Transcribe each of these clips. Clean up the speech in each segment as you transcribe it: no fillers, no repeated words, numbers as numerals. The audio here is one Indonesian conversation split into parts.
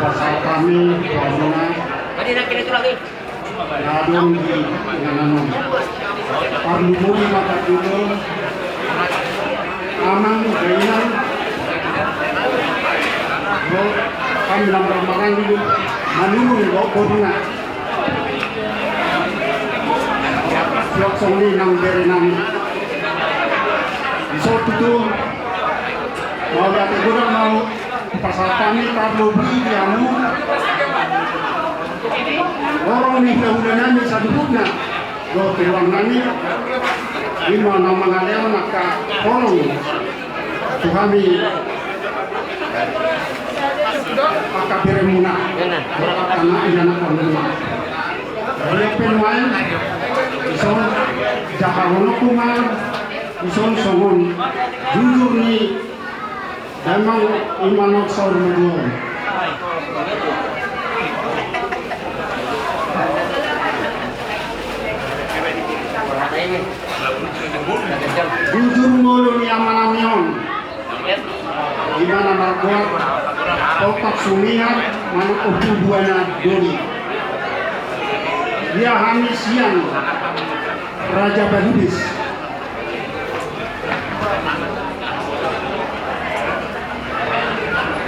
pasal kami Bawuna Ladong di Ngananon Parlumuri mata dulu Amang Gainan Go kami dalam makan dulu Manurung Go Bawuna Siok Songli nang berenang Iso itu mau lihat kurang mau pasal kami Parlumuri Yamu orang ni kehudanan ni sadukna lo tuang nani lima nama ngaleo naka kolong tuhami akabere muna karena ina kolong oleh penwain ison jaharono kuma ison songon jujur ni emang imanok sor meduon jujur ngolo ni amanamion di mana marbuat otak sumihan manuk ubu buana doli dia hamisian Raja Badubis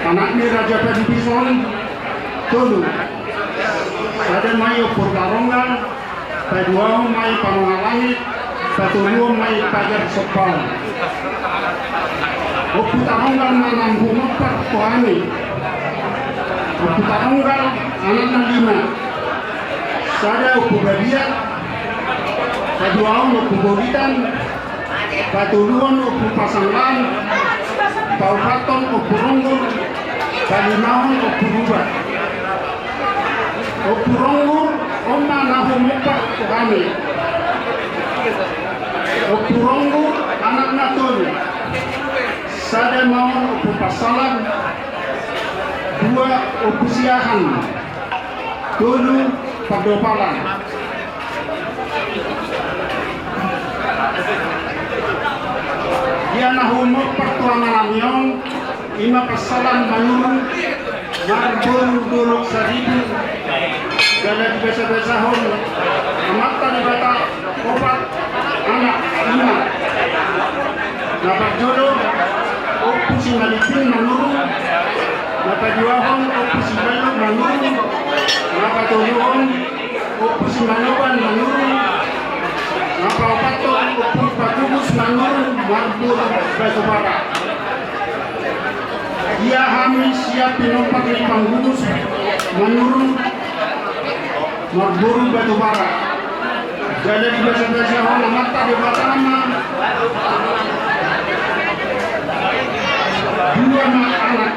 anaknya Raja Badubis on tolu ada mayo Purbaronggal kedua mai Pangalangit Patuluo may pagar sopal. Oputaronggal manang bumapak kuhani. Oputaronggal anak ng 5. Sada opubadiat. Kaduaon opubogitan. Patuluon opupasanglan. Paupaton opuronggur. Kalimaon opurubat. Opuronggur oma nahumapak kuhani. Opuronggu anak natul sada mau opupasalan 2 opusiahan tulu padopalan dia nahumok pertuangan amyong 5 pasalan manurung marbun duluk saribu galat besa-besahon amata di bata opat anak 5 dapat jodoh opu singalipin manurung dapat juahon opu singalip manurung dapat tuluhon opu singaloban manurung dapat opaton opu patubus manurung marbur batubara dia hamis siap pinompak di panggulus manurung marbur batubara jadi biasa-biasa orang mata di batama 2 anak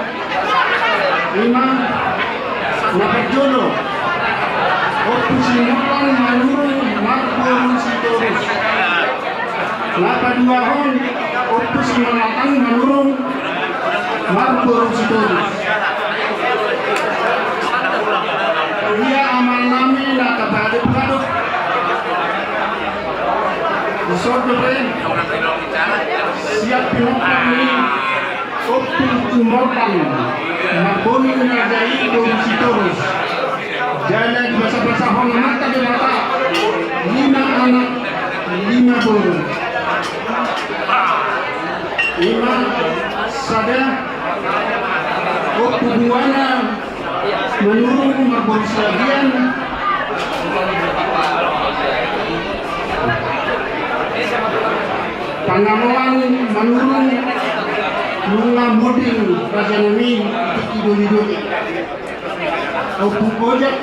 5 naperjono opusinulang manurung marbur sitorus napa 2 hon opusinulang manurung marbur sitorus dia amal nami nakabadip-badip Sordre siap pinopang ni opul tumorpang maboni ngadai domsitorus jalan basa-basa hong mata di mata 5 anak 5 bulu 5 sada opul buana menurung mabon sebagian Pangamuan menurun bunga moding Raja Nami Tiki Doli Opu Pojak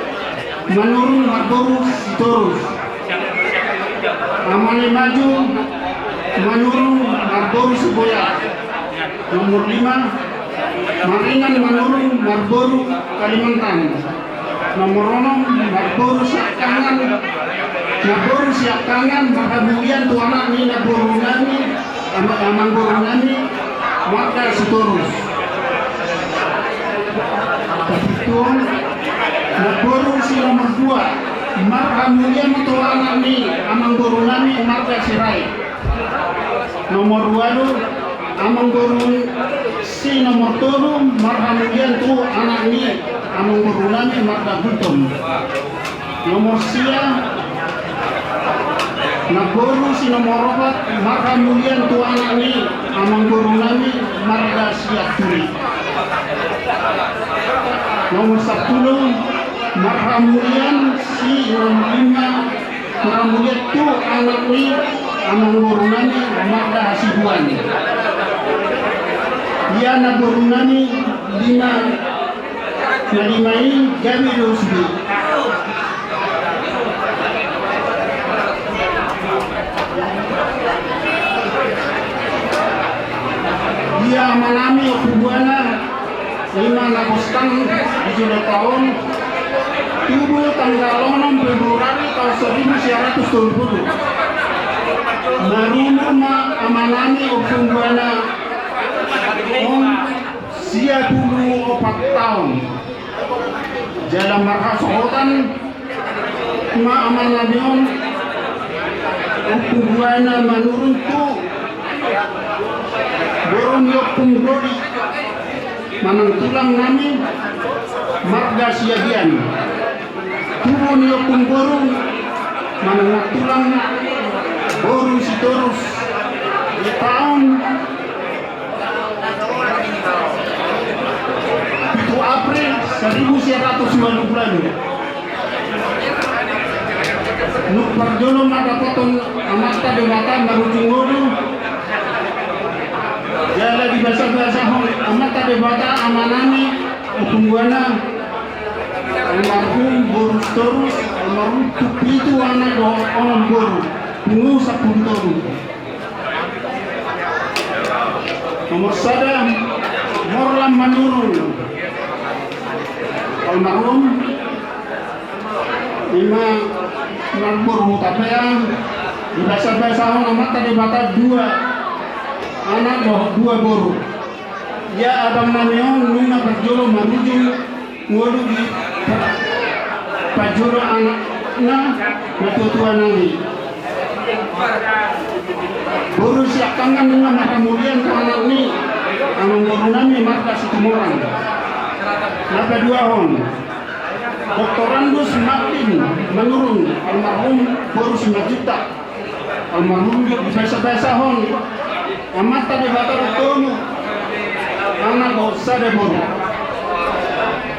menurun Marboru Sitorus Amani Maju menurun Marboru Seboya nomor 5 Maringan menurun Marboru Kalimantan nomor 6 Marboru Siakangan Nabor siap kangen kemudian tuanak ni nabor nani amang bor nani maka sitorus tuan nabor si nomor 2 maka kemudian tuanak ni amang bor nani maka sirai nomor 2 amang bor si nomor 3 maka kemudian tu anak ni amang guru nami marga Bulton. Nomor sia naguru si nomor 4 marga Mulian tuanak ni amang guru nami marga Siak Turi. Nomor 10 marga Mulian si nomor 5 marga Mulian tu anak ni amang guru nami marga Hasibuan. Ia naguru nami 5 Nalimai Gabi Rusbi. Dia menami hubungan 5 Agustus 7 tahun tubuh tanggal 6 Februari tahun 1970. Marumuma amanami hubungan sia dulu 4 tahun. Jalan marha sohotan ma aman nabion ukubuana menurun tu borong yokum gori manang tulang nami marga siagian turun yokum borong manang tulang boru sitorus di tahun 1 April 1990. Nuk parjono mada potong amata dewata marujung ngodu. Jala di bahasa hong amata dewata amanani ukungwana almarhum Borus Torus almarhum Tupitu anak doa orang boru bungu sapuntoru. Nomor sadam Morlam Manurung almarhum 5 Nalbur Mutapeang di bahasa hong amata dewata 2 anak doh 2 boru. Ya abang namion nuna berjolo marujung ngolu di pajolo anakna natutua nami. Boru siap tangan nuna mata mulian ke anak ni amang boru nami marga Situmorang. Napa 2 hon. Doktorandus Martin menurun almarhum boru 5 juta. Almarhum biasa hon. Amata de batar tono anak dosa de boru.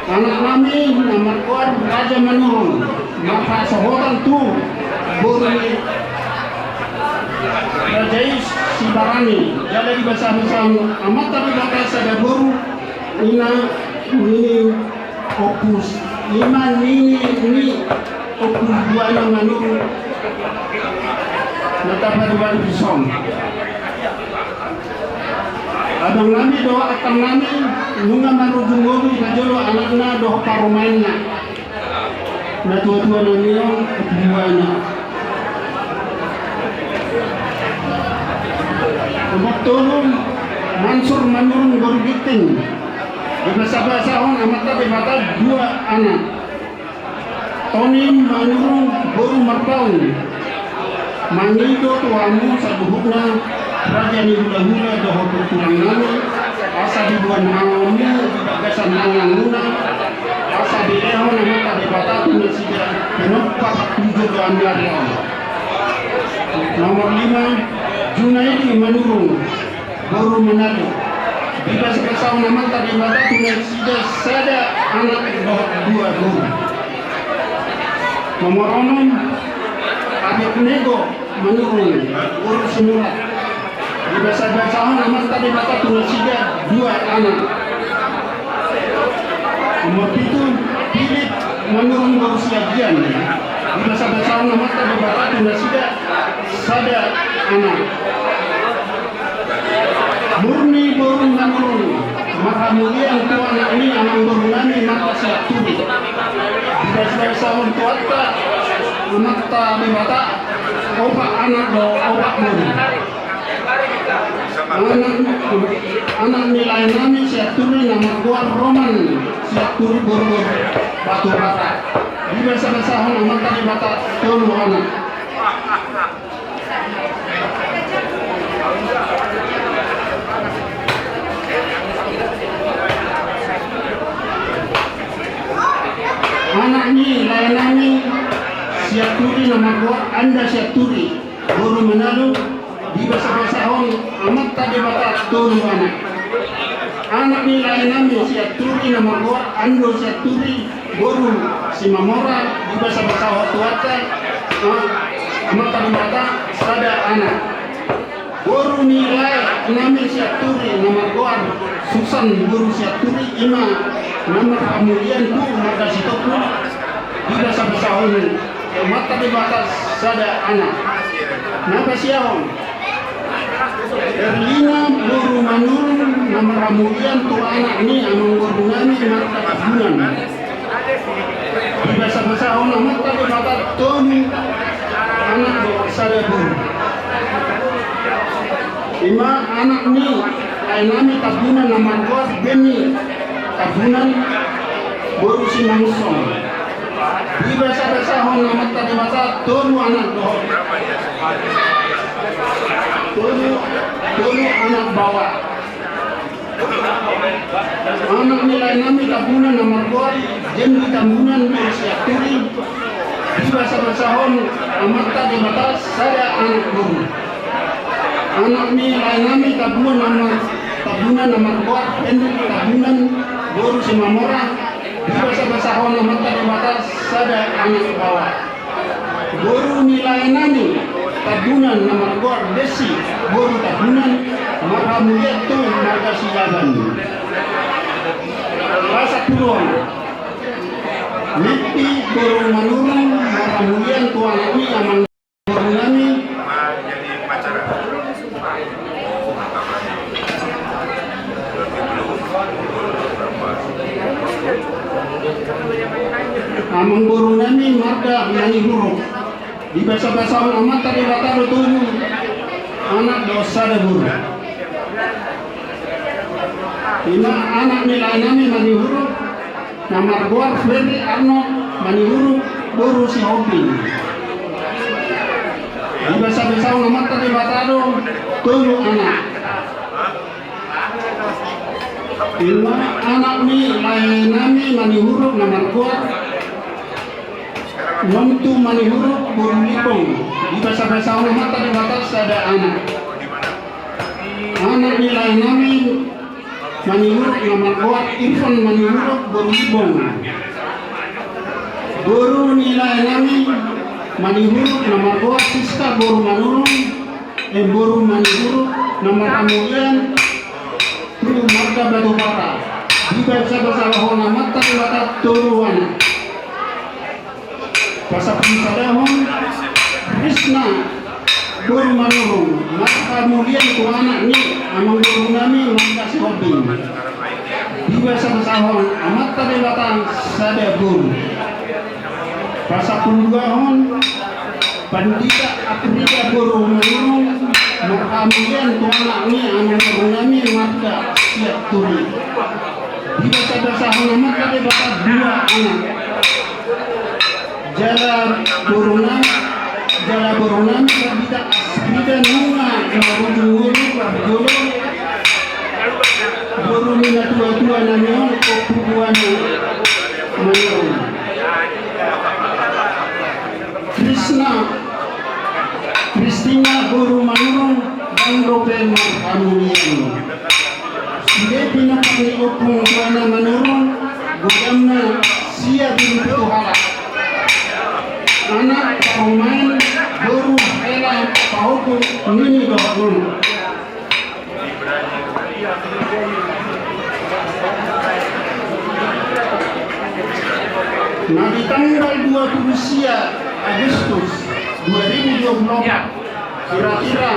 Anak kami nomor kuar raja menurun maka sohotan tu boru ni rajais sibarani jala di bahasa amata de batar sada boru ina ini opus iman ini opus buana menurun nata baru bisong. Abang nami doa akan nami nunga marujung ngodu kajolo anakna doa parumainna na tua-tua nami yung kebuana Umok tulong Mansur Manurung Gorbiting di bahasa hong amata bebata 2 anak Tony Manurung Boru Marpaun Mangido tuamu sabuhukna raja ni hula-hula doho tulang nami asa di buan hangamu di bagasan hangang luna asa di leho namata di batatu na siya penumpak 7 Januari. Nomor 5 Junaidi Manurung Boru Manado di bagasan namata di batatu na siya sada anak doho 2 guru. Nomor 6 Abid Nego Manurung Boru Semurat di bahasa hong tadi baca tulis 2 anak. Nomor 7 Philip Manurung Boru Siagian di bahasa hong tadi baca tulis sada anak. Murni Boru Manurung maka mulian tu anak ini amang boru nami maka Siak Turi di bahasa hong tuata amata dibata opak anak do opak boru. Anak nilai nami Siak Turi nama kuat Roman Siak Turi Boru Batu Bata di bahasa hong amat tadi bata tolu anak. anaknya layanami siap turi nama gua anda siap turi guru menalu di bahasa hon amat tadi batas turun anak ni layanami siap turi nama gua ando siap turi guru si mamora di bahasa tuata amat tadi batas sada anak guru nilai nami siap turi nama gua susan guru siap turi ima nama kemudian tu maka sitoku di bahasa hon mata di batas sada anak napa siahon Erlina guru manurun nama kemudian tu anak ni amang guru nami mata kebunan di bahasa hon mata di batas tonu anak sada guru lima anak ni nami kebunan nama gua beni kebunan guru sinangsong di bahasa hon amat tadi masa tolu anak doh tolu anak bawa anak nilai nami tabunan nomor gua jem di tabunan siap turi di bahasa hon amat tadi masa saya anak guru anak nilai nami tabunan nomor gua jem di tabunan guru si mamora di bahasa hon amat tadi masa sada anak bawah guru nilai nami tabunan nomor gor desi guru tabunan maka mulia tu marga silaban rasa turun lipi guru manurung maka mulia tu anak ni aman guru nami jadi pacara amang guru nami marga nani huruf di bahasa amat tadi batal tubuh anak dosa ada guru lima anak nilai nami mani huruf nama gua Ferdi Arno mani huruf guru si hobi di bahasa amat tadi batal tubuh anak lima anak nilai nami mani huruf nama gua Nontu mani huruf guru lipong di bahasa amat tadi batas ada anak nilai nami mani huruf nama kuat Irfan mani huruf guru lipong guru nilai nami mani huruf nama kuat Siska guru manurung guru mani huruf nama kemudian tu marga batu bara di bahasa hon amat tadi batas turuan Pasal pensadahon Krishna guru manurung maka kemudian tu anak ni amang guru nami maka si hobi di bahasa hon amat tadi batang sada guru pasal penduahon pandita aprida guru manurung maka kemudian tu anak ni amang guru nami maka siap turi di bahasa hon amat tadi batang dua anak jala burungan kita nunga guru guru mina tua namion kopuan manurung Kristina guru manurung dan roben kamulian side pinapani opung wana manurung godamna sia biru halak anak pemain guru elang pauku ini doang nah di tanggal 20 Agustus 2024 kira-kira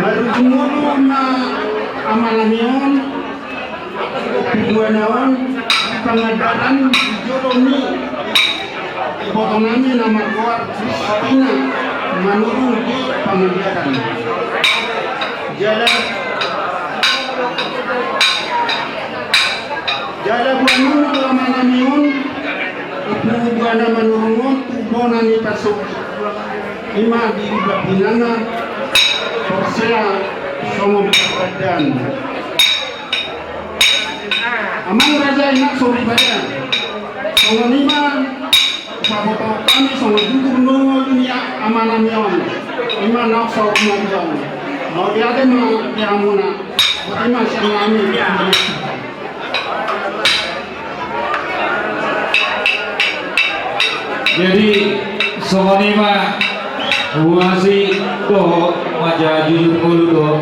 baru jumuru na amalamion tujuanawan pengadaran joroni potongannya nama keluar Kristina menurun di pengadilan jala buanun lama namiun ibu buana menurun tubona ni pasuk ima di binana Korsea somong badan amang raja enak sori badan Songo nima papoto kami songo jukur nungo dunia amanam yon. Ima nak sok majon. No dia de ma diamuna. Ima siamami. Jadi songonima wasi doh wajah jujur mulu doh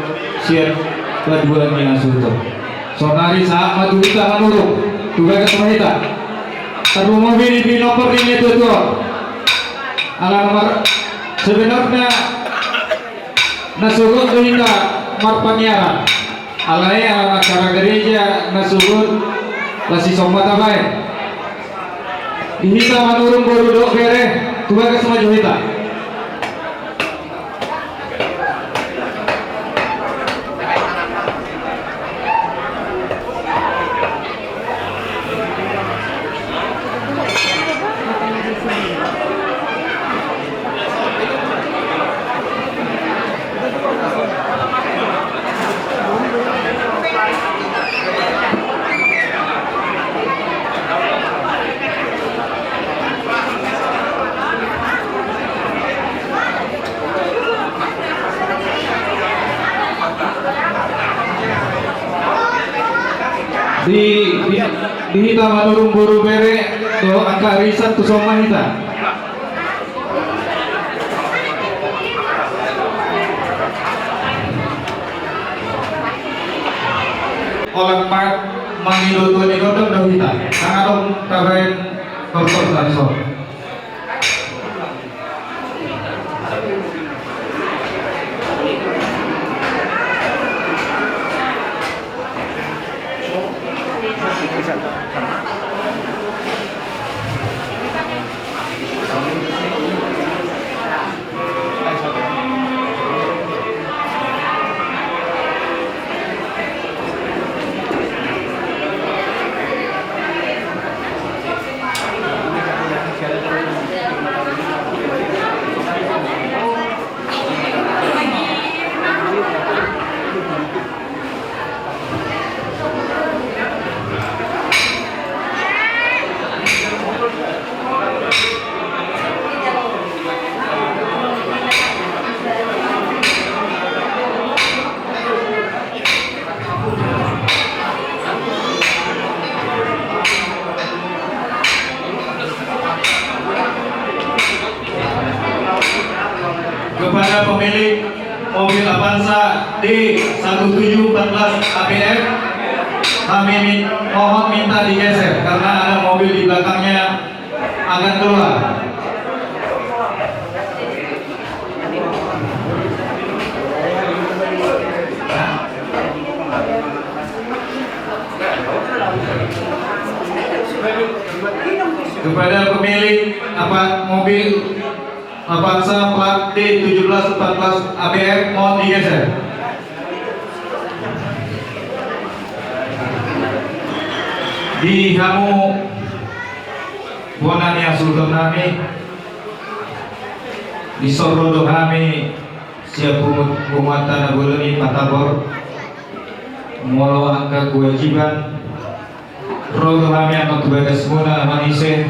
siap kedua nih asuto. Sonari saat maju kita menurut tugas ketemu kita. Terus mobil di nomor ini tuh. Alamar sebenarnya nasugut kita marpanyaran. Alai alamat cara gereja nasugut masih somat apa? Dihita manurung borudok bere tugas maju kita. Di hita manurung buru bere do angka riset tu soma hita. Orang mak mangido tu ni kodok do hita. Kangadong kabain korkor tanso. Kepada pemilik mobil Avanza D1714 APF kami mohon minta digeser karena ada mobil di belakangnya akan keluar. Kepada pemilik mobil Avanza plat D1714 ABF mohon digeser. Di kamu buanan yang sultan kami di sorodo kami siap bunga tanah bulani patabor molo angka kewajiban rodo kami akan tugas muna manise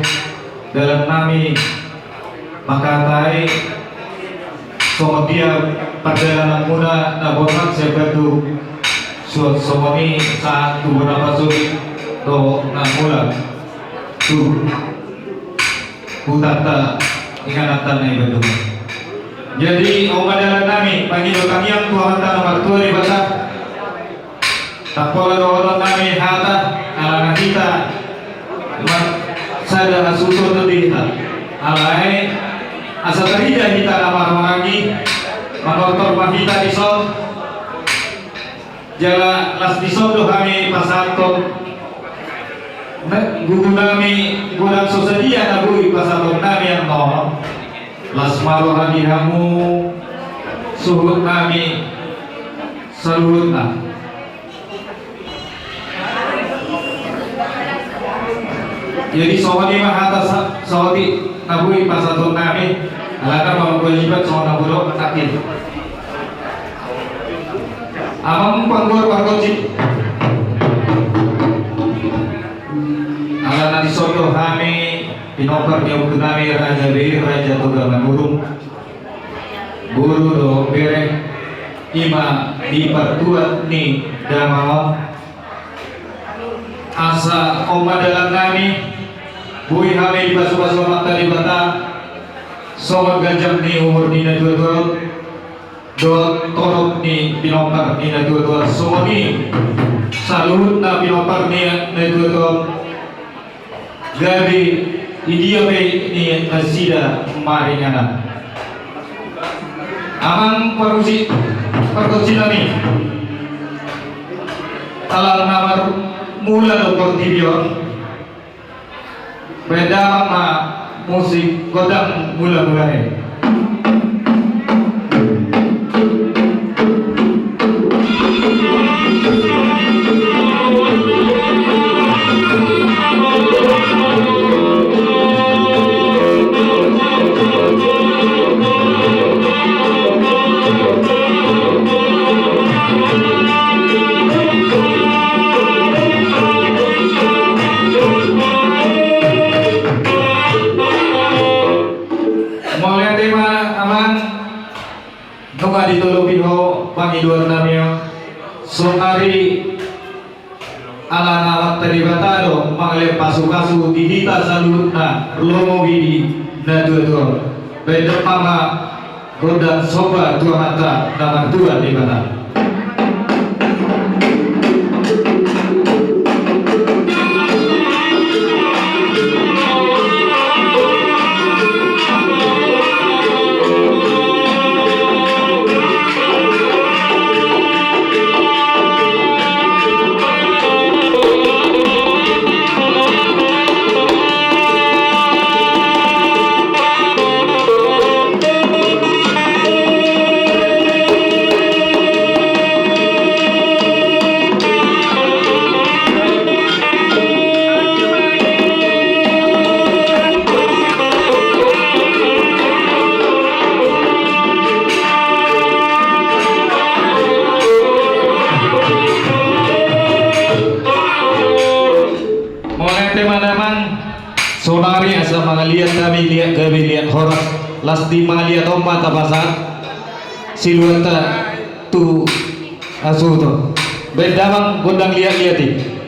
dalam nami makatai somotia perjalanan muda nabokan sebatu somoni saat tu berapa sulit to namula tu hutata ingatan na ibadu. Jadi omadalan nami Panginoon kanyang Tuhan tanah martua di bata takpola doon nami hata alangan kita sada asuso to dita alay asa tarida kita namar mangi manotor mahita di sol jala las di sol do kami pasanto guru nami gudang sosadia nabui pasanto nami yang nomor las maro hadi hamu suhut nami salut na. Jadi sawadi mahata sawadi nabui pasanto nami alaka mau kewajiban sama naburo takdir amam panggur wargoji ala nadi soto kami pinokar niya utunami raja be raja toga manurung guru do bere ima di pertuat ni damawat asa oma dalam kami bui hame di basu-basu mata di bata sobat gajah ni umur ni na dua-dua do torok ni pinokar ni na dua-dua semua ni salut na pinokar ni na dua-dua gabi idia be ni nasida maringana amang perkusi nami talang namar mula do portibion beda ma musik godang mula-mulanya. Pangiduan namanya sokari ala nawat terlibatado mengalih pasu-pasu dihita salutna lomo widi na dua-dua beda mama godang soba dua mata nama dua di mana sonari asa mangaliat kami lihat horas lasti mangaliat ompa tabasa silueta tu asuto bedamang gondang lihat-lihati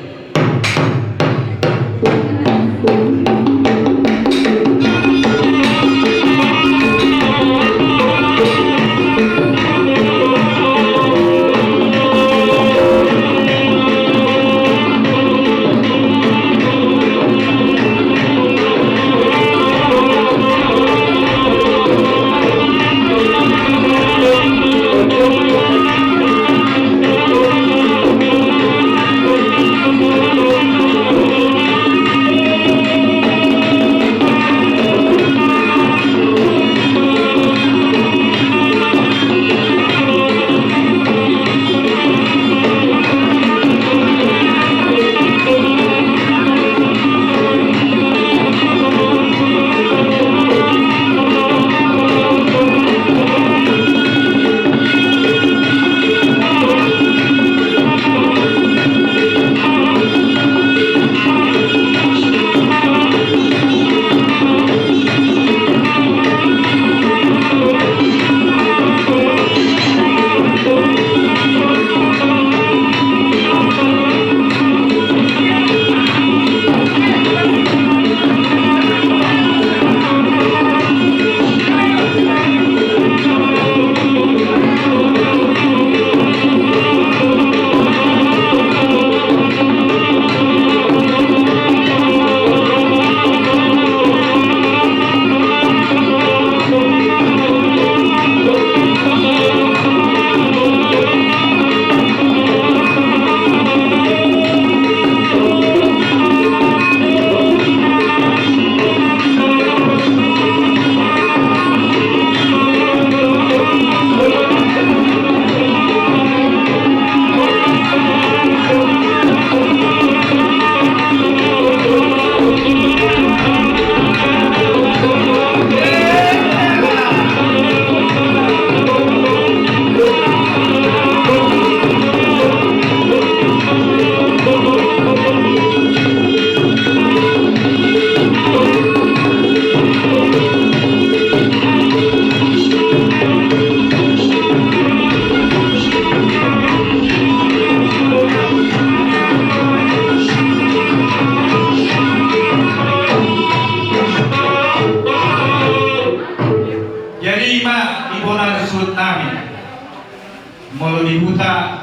Molo di huta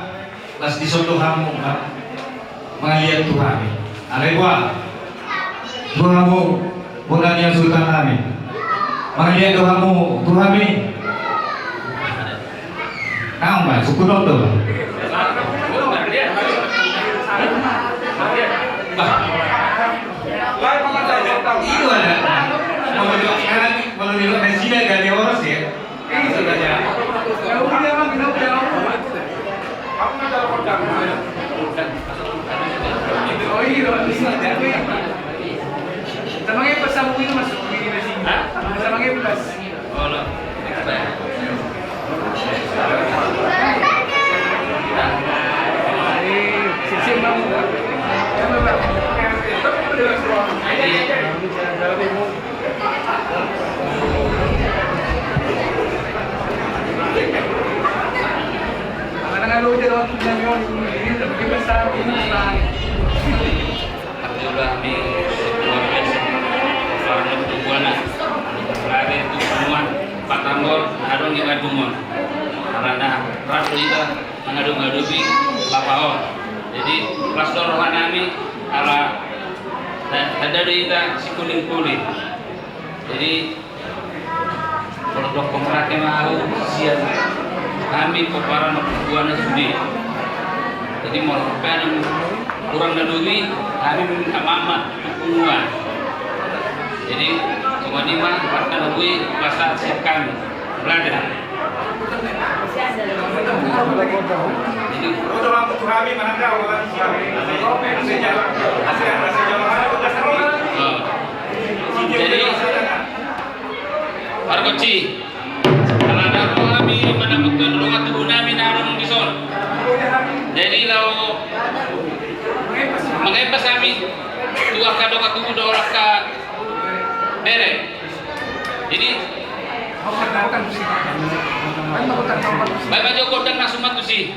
las di sotohamu melihat Tuhan. Alewa Tuhanmu bukan yang sultan kami. Melihat Tuhanmu Tuhan ini. Kau mbak suku dokter. Itu ada. Kalau di luar sini gak ada orang sih. Itu saja. Oh iya, tamangnya pas sa buhay masuk begini na sini. Tamangnya pas. Oh, Sim bang. Kalau dia orang punya orang ini lebih besar ini besar. Alhamdulillah di luar biasa. Karena tujuannya lagi itu semua Pak Tambor adong yang adumon. Karena ratu kita mengadu-ngadubi Bapaon. Jadi kelas dorohan kami ala ada kita si kuning-kuning. Jadi kalau dokter mereka mau siap kami peparan buana sudi. Jadi mau pengen kurang nadui kami minta mama tukunuan. Jadi cuma di mana akan nadui bahasa siap kami belajar. Jadi Untuk lampu kami mana tahu kan siapa? jadi Argoci kalau ada kami mendapatkan rumah tubuh kami narung di sol. Jadi kalau mengepas kami dua kadang tubuh dua ka bere. Jadi Bapak Joko dan Nasumat tu sih.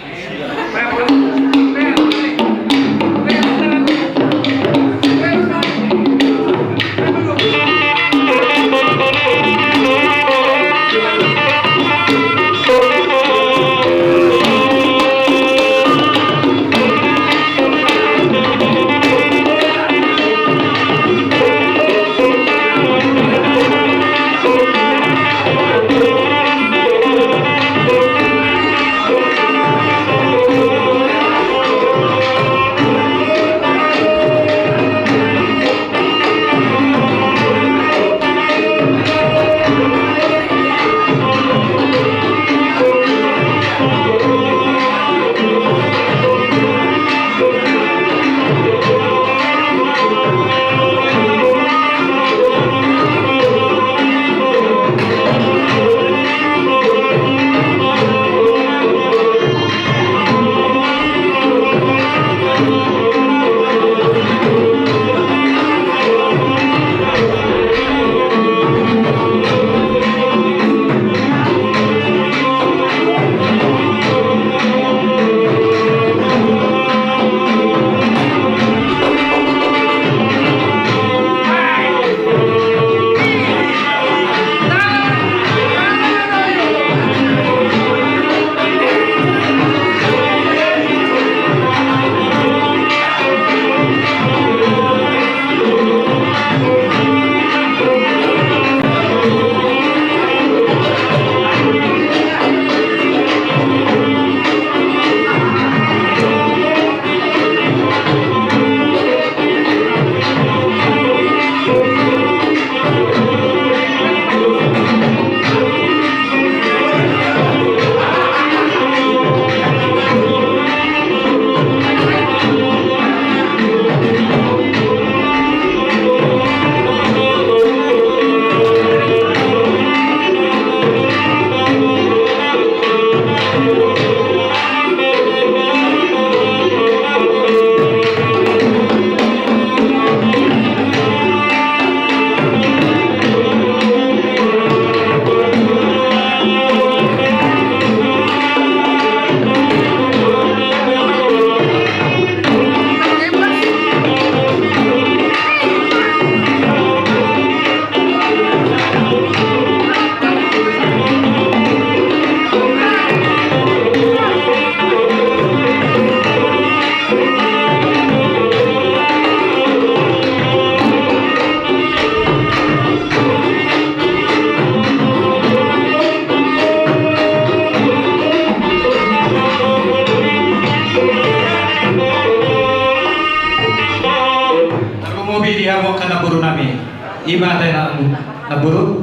diamuk karena buru nami. Ima tayo na buru.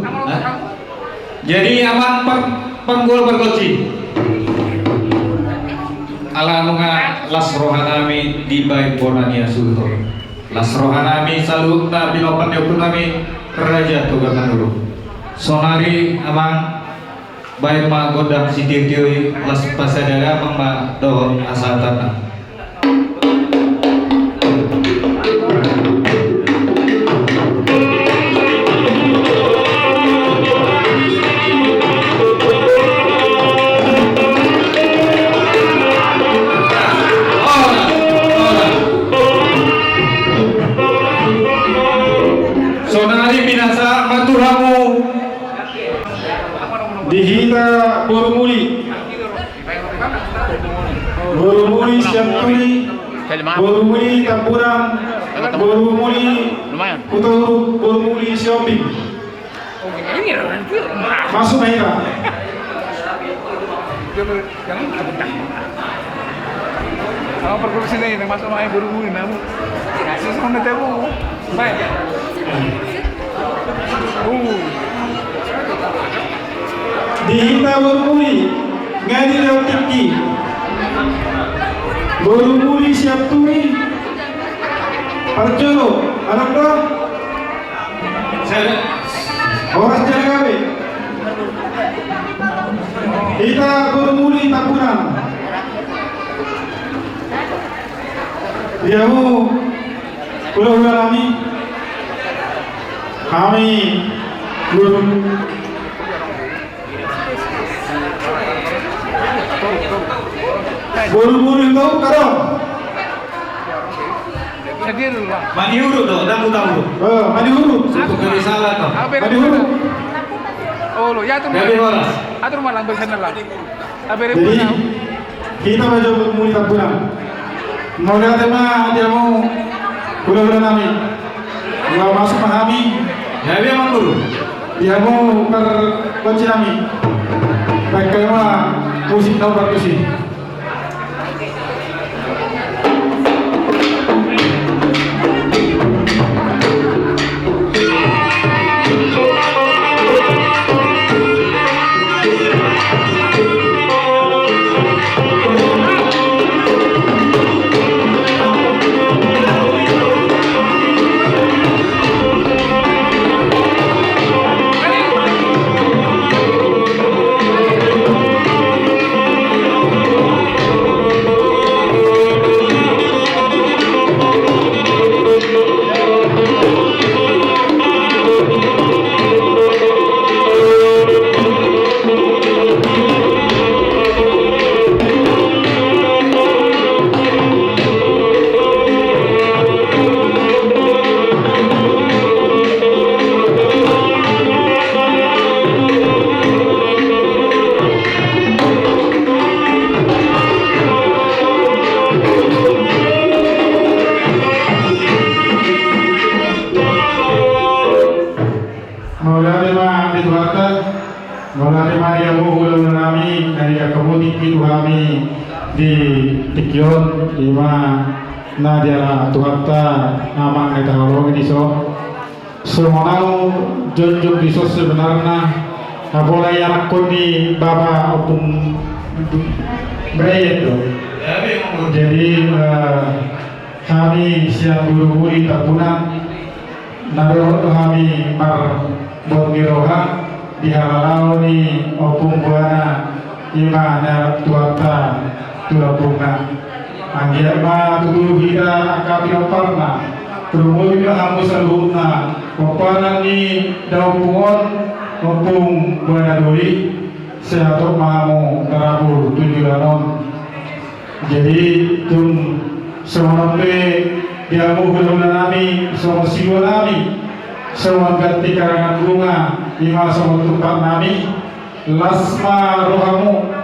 Jadi aman panggul bergoci. Ala mga las rohanami di baik bonania sulto. Las rohanami salut na binopan yo nami raja tugakan dulu. Sonari amang baik ma godam sitirtioi las pasadaga pangma do asatana. Sonari binasa maturamu Dihita Boromuli siap tuli Boromuli Tampuran Boromuli Kuturu Boromuli Shopping masuk Maira Ako perkursi na yun, nagmasok mga buru-buru na mo. Susunod na tayo. Bye. Dihita Boromuli ngadi lewat tinggi Boromuli siap tuli Arjono anak dong orang jalan gawe Dihita Boromuli Tampuran diamu ulah-ulah kami buru-buru itu karo Sedih dulu Pak. Maniuru do, namu tahu. mandi huru Untuk dari salah do. mandi huru Oh lo, ya tuh Gabi bolas. atur malang bersan lah. Abere jadi pun. kita baca Boromuli Tampuran mau lihat tema dia mau ulah-ulah nami mau masuk pahami Gabi emang guru. dia mau berkunci nami bagaimana musik nomor musik Maulana yang ulang nami dari kemudian itu kami di Tikion di mana dia Tuhanta nama kita ngomong di so semuanya junjung di so sebenarnya apalagi anak di bapa opung beraya itu jadi kami siap buru-buru Tampuran naruh kami mar bongiroha di halau ni opung buana ima na tuata tulapuna anggia ma tudu hira akapi oparna turumuli ka hamu saluna opana ni daupungon opung buana doi sehatok mahamu karabur tujuanon jadi tum semonope diamu guluna nami semua siwa nami semua ganti karangan bunga lima sama tempat nami lasma rohamu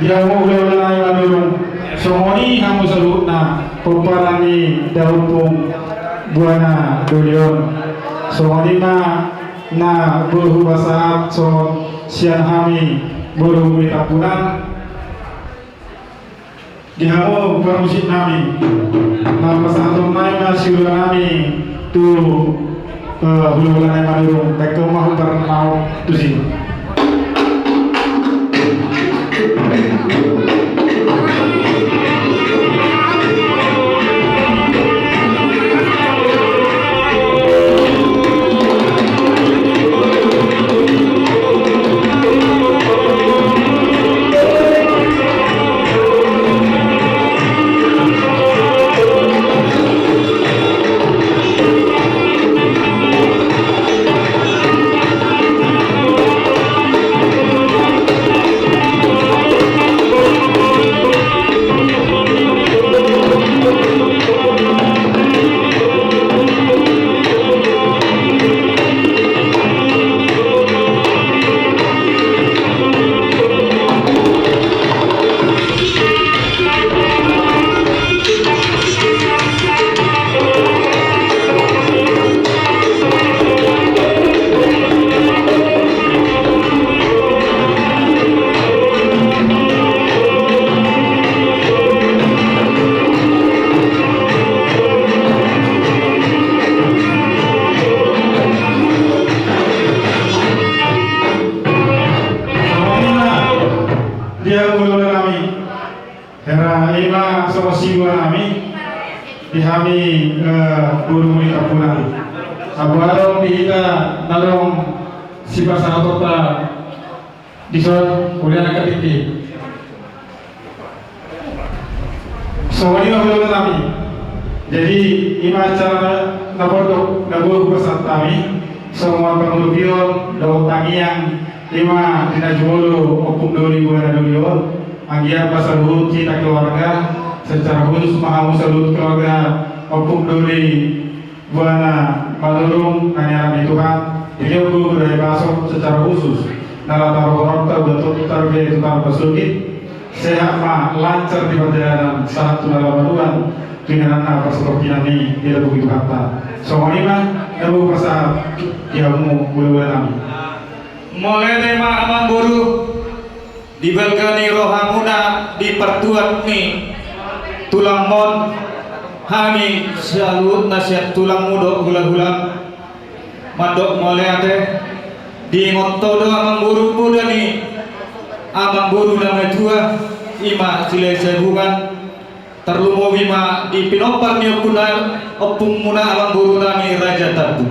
dia mau ulang manurung semoni kamu salutna peparani daupung buana dolion semoni na buru basaat so sian hami buru Tampuran dihamu permusik nami nama satu mai masih nami tu bulan-bulan yang madurung teko mau bernau tu sih. Dia mulai kami, hera ima sama siwa kami, dihami guru muli kapunan. Abu Arong kita nalong si pasar kota dison kuliah nak ketik. Semua ini mulai kami. Jadi ima cara nabordok nabur pasar kami, semua pengurupion daun tangiang lima dina jolo opung doli buana dolion anggia pasal hut cita keluarga secara khusus mahamu salut keluarga opung doli buana malurung kanyaran Tuhan jadi aku budaya basok secara khusus nalata rohorta betul tarbe tukar pasukit sehat ma lancar di perjalanan saat dalam maduan dengan apa seperti ini tidak begitu kata semua ini mah dalam pasal kiamu bulu-bulu kami. Mulai tema amang guru dibelgani rohamuna dipertuat nih tulang mon hami salut nasihat tulang mudok gula-gula madok mulai ate di ngotodo amang guru muda nih amang guru nama tua ima sile sebukan terlumo wima di pinopar nih opung muna amang guru nami raja tatu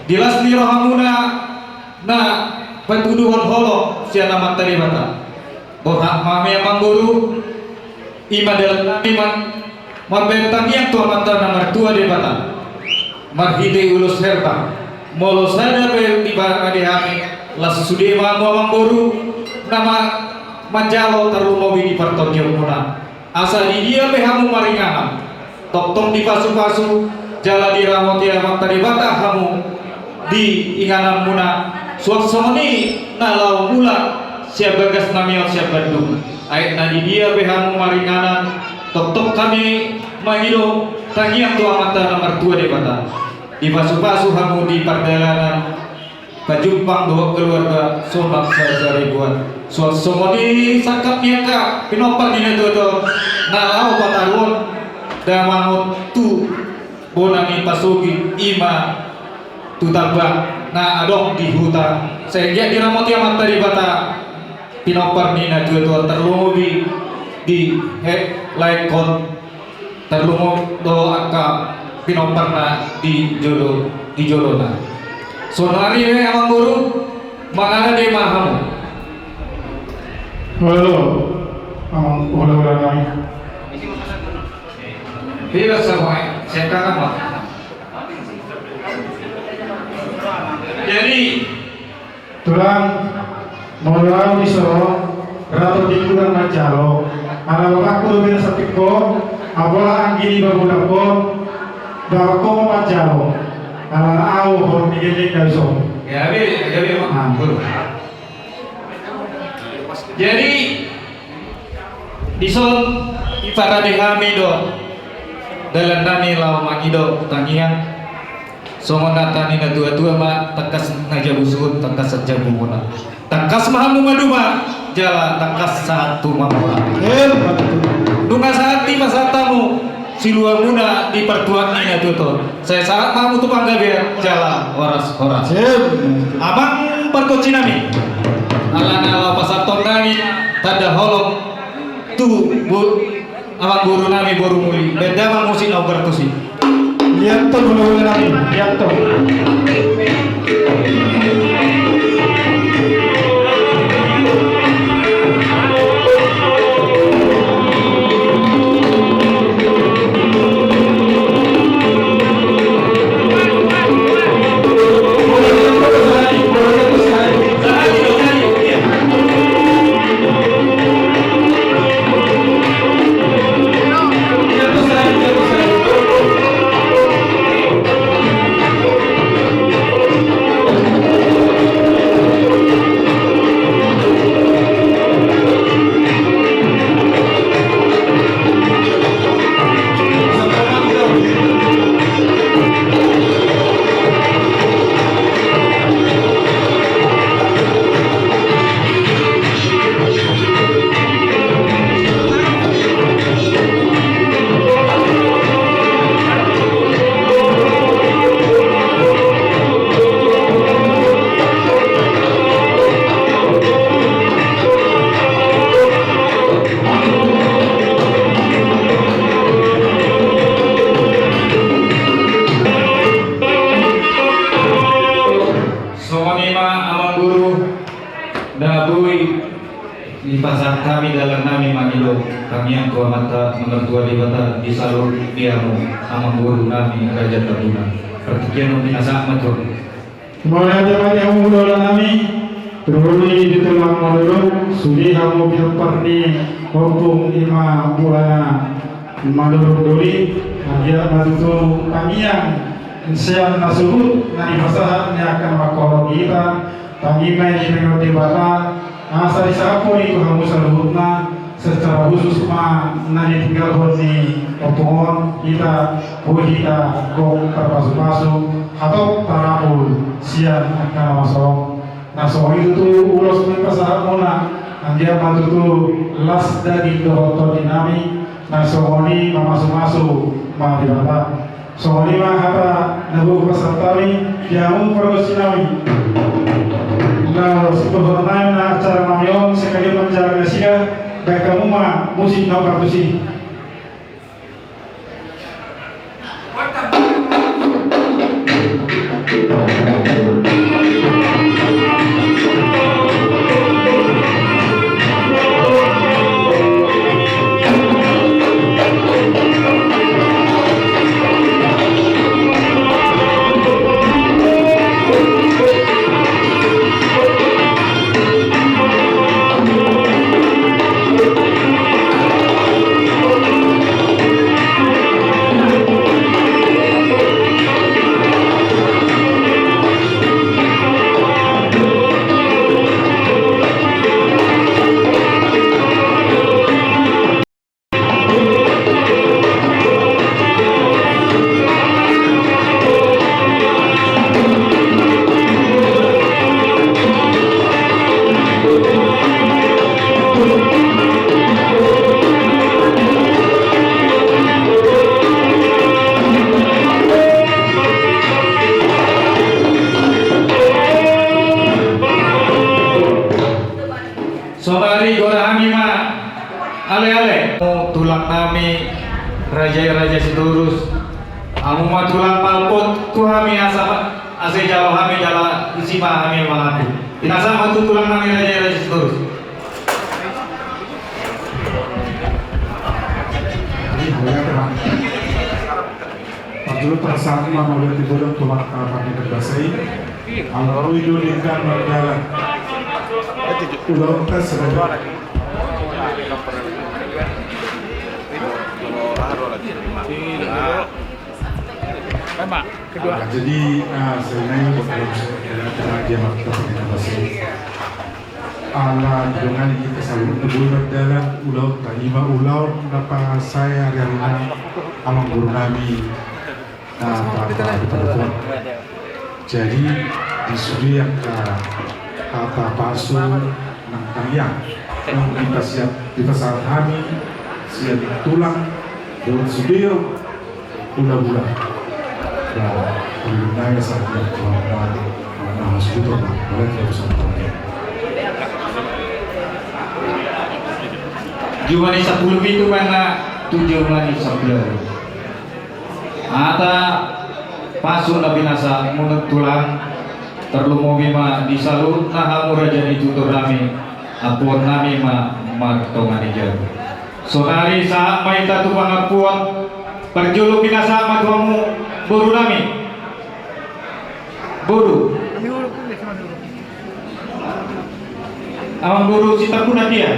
dilas nih rohamuna nah petuduhan holo siana materi bata borak mami amang guru ima dalam iman marbentang yang tua mata nomor tua di bata marhide ulus herba molo sada be tiba ade hami las sudema amang guru nama manjalo tarumowi di partonyo muna asa di dia be hamu maringahan tok di pasu-pasu jala dirawati amat tadi bata hamu di inganan muna suasana ini nalau mula siap bagas namiot siap Bandung ayat nadi dia behamu maringanan tok kami mangido tangiang tua mata nomor tua di bata di pasu-pasu hamu di perjalanan pajumpang doa keluarga sonak sari buat suasana ini sakap niaka pinopar ini tuh nalau pataruan damangot tu bonani pasugi ima tu tabak nah adong di hutan sehingga diramoti amat dari bata pinopar nina tua terlobi di laikon terlumo do angka pinopar na di jolo na sonari amang guru mangana de mahamu Halo amang ulah kami bila sampai saya kangen mah. Jadi tulang modal bisa ratu tinggulan macalo ala waktu dengan sepiko abola anggini babudako bako macalo ala au hor migilin dari so ya mah guru. Jadi dison ipara de hamido dalam nami lau mangido tangian songon natani na dua-dua ma takas najabusun takas sajabu muna takas mahamu maduma jala takas satu mamura nunga saati masatamu si luar muda di pertuan ini tuh. Saya sangat mau tuh panggil biar jalan horas. Abang perkoci nami. Ala pasar ton nami tada holok tuh abang guru nami guru muli. Beda mang musim au bertusi. Lihat tuh boleh nami, lihat tuh. Di pasar kami dalam nami manilo kami yang tua mata mengertua di bata di salur biamu amang guru nami raja tabuna pertikian binasa matur Mulai dari yang muda nami teruli di tulang maduro sudi kamu pilparni kompung ima buana maduro doli dia matutu kamiang siang nasubut nani masalah ni akan makoro kita kami main di mengerti bata asal isapo itu kamu seluruhnya secara khusus nani tinggal di opongon kita kita kong termasuk atau tarapul siang akan masuk naso itu tuh ulos pasar mona dia bantu tuh las dari dohoto dinami naso ini masuk mah di bata so ini mah kata nabu pasar tami jamu pergosinami nah sebenarnya acara namion sekali menjaga sia baik kamu mah musik nau kartusi tulang nami raja sedurus amu mah tulang palpot tu kami ase jauh kami jala isima kami malaku inasa mah tulang nami raja sedurus Dulu perasaan mana udah tidur tulang kami terbasai kalau itu dengan berjalan udah kita sebenarnya jadi sebenarnya kalau dia makan bahasa ala dengan kita selalu tebul berjalan ulau terima ulau napa saya hari-hari alam guru kami pada telepon jadi disuri yang kata pasu nang tayang yang kita siap di pasar kami siap tulang Daud Sudir Ula-ula nah kulitnya saat dia Tuhan nah Sudir boleh kita bersama Jumani 10 itu mana 7 lagi 11 Ata pasun na binasa munut tulang terlumogi ma disalut nah muraja ditutur nami apun nami ma martongan ijar sonari saat maita tu pangapuan perjulu binasa ma tuamu buru nami buru Kami huruf pun dia cuma dulu. awang buru sita pun dia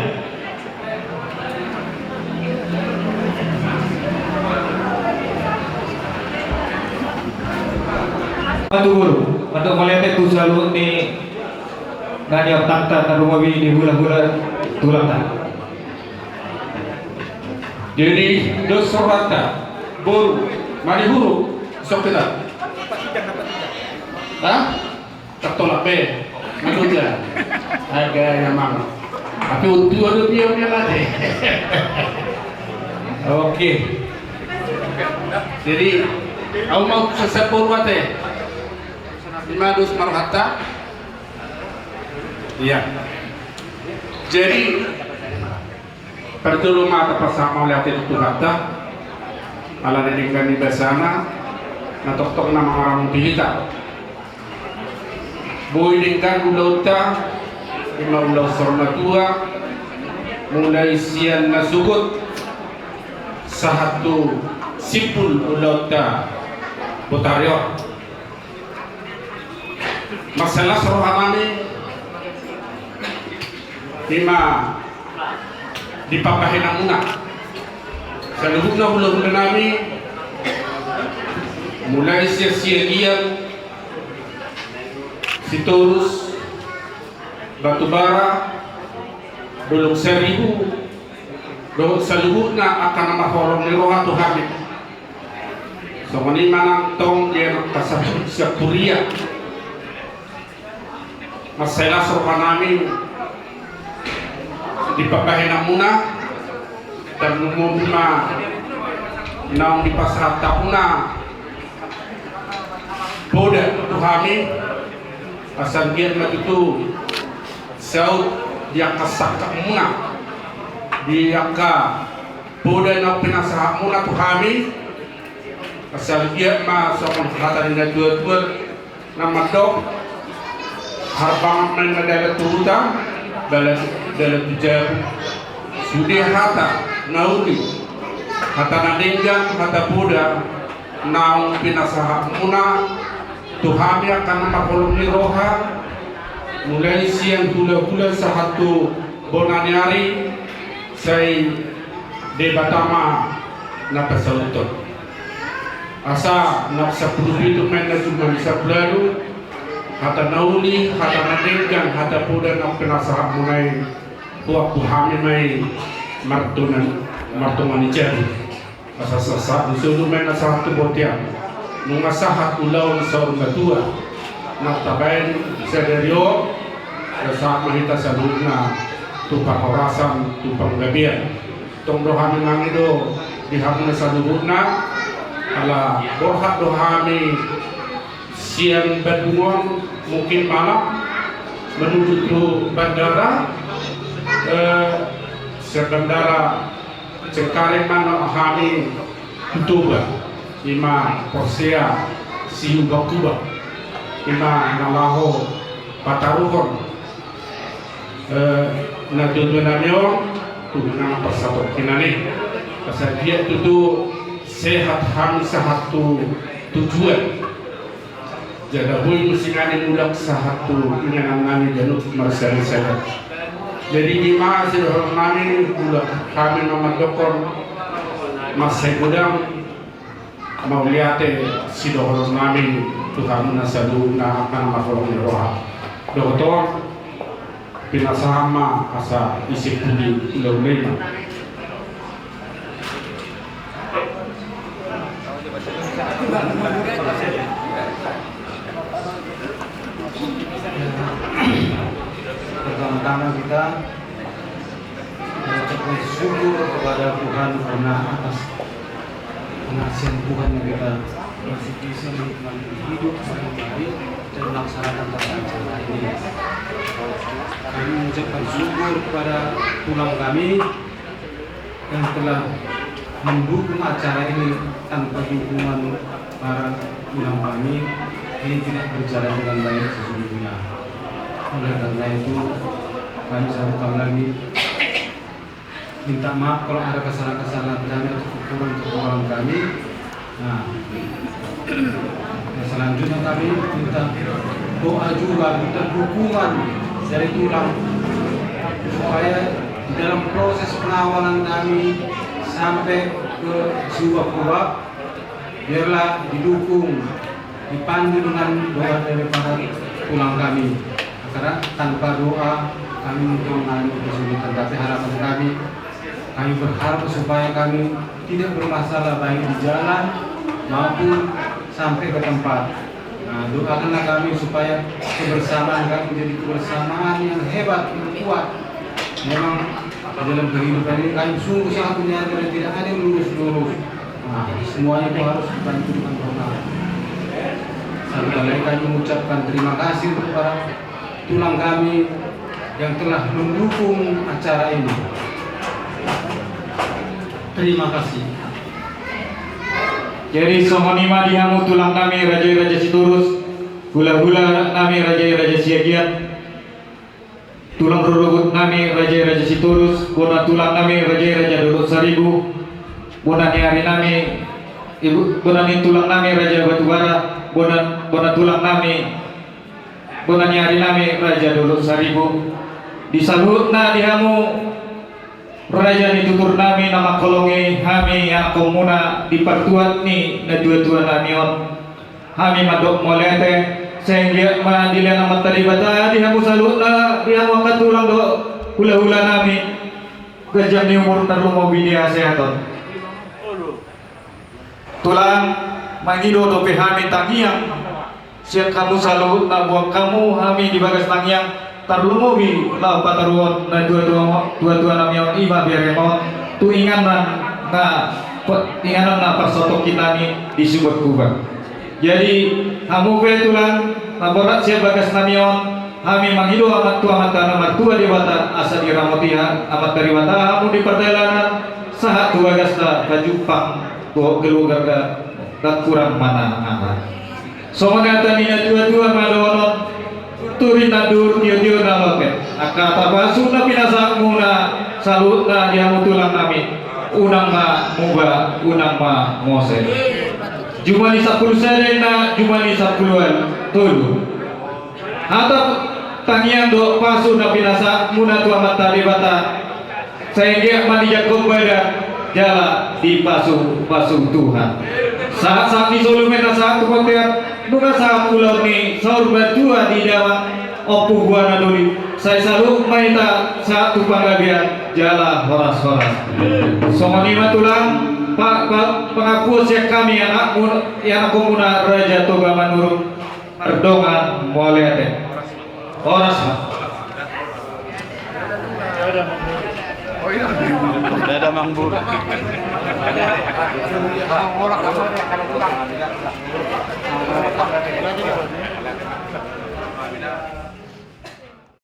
Patu guru, untuk melihat itu selalu ni nanya tanta tarumawi di hula-hula tulang tak. Jadi dos sorata bor mari huru sok kita. Hah? Tak tolak be. Maksudnya harga yang mana? Tapi untuk ada dia lagi. Oke. Jadi aku mau sesepur wate. Madus marhata. Iya. Jadi pertolongan atas sama lihat itu kata ala dedingkan di basana na tok nama orang pilita boy dingkan ulauta ima ulau sorna tua mulai sian na sugut sahatu sipul ulauta botaryo masalah sorohanami lima dipapahin ang muna sa lubog na hula-hula namin mulai siya-siya si Taurus Batubara Dulog Seribu doon sa lubog na akan na maholong ni Roha Tuhamid so kung manang tong yan kasabot sa Korea masaya sa roha namin dipapahinang muna dan lumumima na dipasarata muna boda Tuhami asal dia itu saud dia kasaka muna dia ka boda na pinasaha muna Tuhami asal dia ma sa pangkatan na dua-dua na madok harbang na nadala turuta dalam tujuan sudah hata nauli hata nadenggang hata Buddha naung pinasaha muna Tuhan akan makolong ni roha mulai siang hula-hula sahatu bonanyari say debatama na pasalutot asa naksapuluh itu main na cuma bisa belalu hata nauli, hata nadenggang, hata Buddha na pinasaha munay huwag Tuhami may martungan ijari asasasa disulo may nasahat tubotian nung asahat ulaw sa urgatua nagtabayin sa deryo sa mahita sa loob na tupang orasan, tupang gabian itong dohami ng ido dihapon na sa lubog na ala borhat dohami siang badungon mungkin malam menuju ke bandara bandara Cengkareng mana kami Tuba ima Porsea Siuga Kuba ima Nalaho Pataruhon na tujuannya tu nama persatu kinani pasal dia itu sehat ham satu tujuan jadi boy musikani mulak satu inganan nani janut marsari sehat jadi di mana sih orang nani mulak kami nama dokter masih gudang mau lihat si dokter nami Tuhan nasalu na akan makolong roha dokter pinasama asa isip pudi laulema pertama-tama kita mengucapkan syukur kepada Tuhan karena atas kasihan Tuhan yang kita masih bisa menikmati hidup dengan baik dan melaksanakan tata acara ini. Kami mengucapkan syukur kepada tulang kami yang telah mendukung acara ini. Tanpa dukungan para tulang kami, ini tidak berjalan dengan baik sesungguhnya. Oleh karena itu, kami satu kali lagi minta maaf kalau ada kesalahan-kesalahan kami atau kekurangan kami. Nah, selanjutnya kami minta doa juga, minta dukungan dari tulang supaya di dalam proses pengawalan kami sampai ke Subak-Kubak, biarlah didukung, dipandu dengan doa daripada tulang kami. Karena tanpa doa kami mungkin mengalami kesulitan, tapi harapan kami berharap supaya kami tidak bermasalah baik di jalan maupun sampai ke tempat. Nah, doakanlah kami supaya kebersamaan kami menjadi kebersamaan yang hebat, yang kuat. Memang dalam kehidupan ini kami sungguh sangat menyadari tidak ada yang lurus-lurus. Nah, semuanya itu harus dibantu dengan doa. Sekali lagi kami mengucapkan terima kasih kepada tulang kami yang telah mendukung acara ini. Terima kasih. Jadi somonima dihamu tulang nami raja-raja Siturus, hula-hula nami raja-raja Siagiat, tulang rurubut nami raja-raja Siturus, bona tulang nami raja-raja Dodok Saribu, bona hari nami ibu, bona tulang nami raja Batubara, bona tulang nami, bona hari nami raja Dodok Saribu. Disalutna dihamu raja ditutur nami nama kolongi kami yang komuna di pertuan ni na dua-dua namion kami madok molete sehingga mandila nama taribata dihamu salutna dihamu katulang do hula-hula nami kejam di umur terlalu bidia sehaton tulang mangido do kami tangiang siap kamu salutna buang kamu kami di bagas tangiang tarlumobi lau pataruon na dua-dua namion iba beremon tu inganan na persotok kita ni di Subak-Kubak. Jadi kamu tulang naborat siap bagas namion kami manghido amat tua mata nomor tua di wata asa diramotiha amat dari wata kamu di perjalanan sahat tua gasta kajupang tuh keluar gak kurang mana soalnya tadi dua-dua madonot turin nadur dio naloket akata basuna pinasa muna salutna dia mutulang nami unang ma muba unang ma mose jumani 10 serena jumani 10-an tulu atap tangian do pasuna pinasa muna tua mata bata sehingga mani jakom bada jala di pasu Tuhan saat di solumen saat koteat bukan saat pulau ni saur berdua di dalam opu buana doli saya selalu maita saat panggabian jala horas-horas somonima tulang pengaku siap kami yang komuna Raja Toga Manurung Merdongan Molete horas Dada Mangbur. Orang